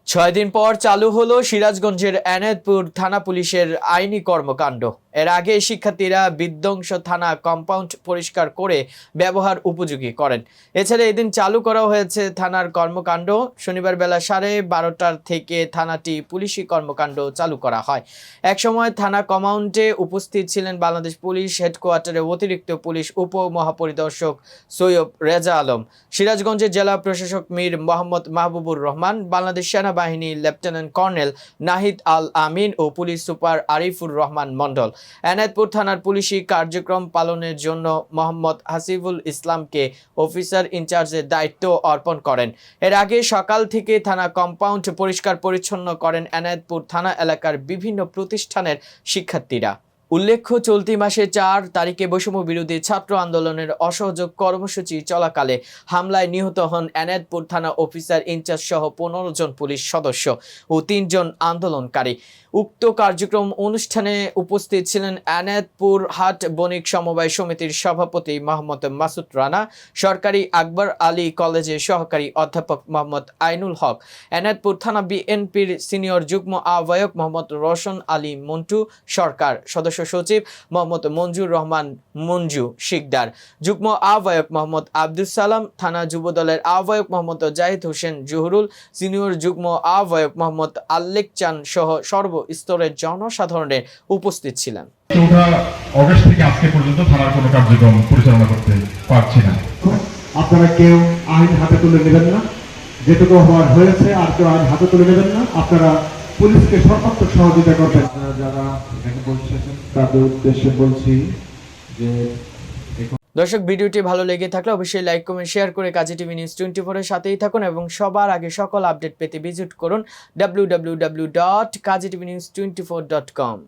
6 দিন পর চালু হলো সিরাজগঞ্জের এনায়েতপুর থানা পুলিশের আইনি কর্মকাণ্ড। এর আগে শিক্ষার্থীরা বিধ্বংস থানা কম্পাউন্ড পরিষ্কার করে ব্যবহার উপযোগী করেন। এছাড়া এদিন চালু করা হয়েছে থানার কর্মকাণ্ড। শনিবার বেলা 12:30টার থেকে থানাটি পুলিশি কর্মকাণ্ড চালু করা হয়। একসময় থানা কম্পাউন্ডে উপস্থিত ছিলেন বাংলাদেশ পুলিশ হেডকোয়ার্টারের অতিরিক্ত পুলিশ উপমহাপরিদর্শক সৈয়দ রেজা আলম, সিরাজগঞ্জের জেলা প্রশাসক মীর মোহাম্মদ মাহবুবুর রহমান, বাংলাদেশ সেনাবাহিনী লেফটেন্যান্ট কর্নেল নাহিদ আল আমিন ও পুলিশ সুপার আরিফুর রহমান মন্ডল। এনায়েতপুর থানার পুলিশি কার্যক্রম পালনের জন্য মোহাম্মদ হাসিবুল ইসলামকে অফিসার ইনচার্জের দায়িত্ব অর্পণ করেন। এর আগে সকাল থেকে থানা কম্পাউন্ড পরিষ্কার পরিচ্ছন্ন করেন এনায়েতপুর থানা এলাকার বিভিন্ন প্রতিষ্ঠানের শিক্ষার্থীরা। উল্লেখ্য, চলতি মাসে 4 তারিখে বৈষম্য বিরোধী ছাত্র আন্দোলনের অসহযোগ কর্মসূচি চলাকালে হামলায় নিহত হন এনায়েতপুর থানা অফিসার ইনচার্জ সহ 15 জন পুলিশ সদস্য ও 3 জন আন্দোলনকারী। উক্ত কার্যক্রম অনুষ্ঠানে উপস্থিত ছিলেন এনায়েতপুর হাট বণিক সমবায় সমিতির সভাপতি মোহাম্মদ মাসুদ রানা, সরকারি আকবর আলী কলেজের সহকারী অধ্যাপক মোহাম্মদ আইনুল হক, এনায়েতপুর থানা বিএনপির সিনিয়র যুগ্ম আহ্বায়ক মোহাম্মদ রোশন আলী মন্টু সরকার, সদস্য সচিব মোহাম্মদ মঞ্জুর রহমান মঞ্জু শিকদার, যুগ্ম আহ্বায়ক মোহাম্মদ আব্দুল সালাম, থানা যুবদলের আহ্বায়ক মোহাম্মদ জাহিদ হোসেন জহুরুল, সিনিয়র যুগ্ম আহ্বায়ক মোহাম্মদ আল্লেক চান সহ সর্বস্তরের জনসাধারণের উপস্থিত ছিলেন। অগাস্ট থেকে আজকে পর্যন্ত থানার কোনো কার্যক্রম পরিচালনা করতে পারছি না। আপনারা কেউ আইন হাতে তুলে নেবেন না, যেটুকু হওয়ার হয়েছে আর কেউ আইন হাতে তুলে নেবেন না। আপনারা পুলিশকে সর্বাত্মক সহযোগিতা করবেন। যারা এখানে বলছেন তাদের উদ্দেশ্যে বলছি যে দর্শক, ভিডিওটি ভালো লেগে থাকলে অবশ্যই লাইক, কমেন্ট, শেয়ার করে কাজী টিভি নিউজ 24 এর সাথেই থাকুন এবং সবার আগে সকল আপডেট পেতে ভিজিট করুন www.kajtvnews24.com।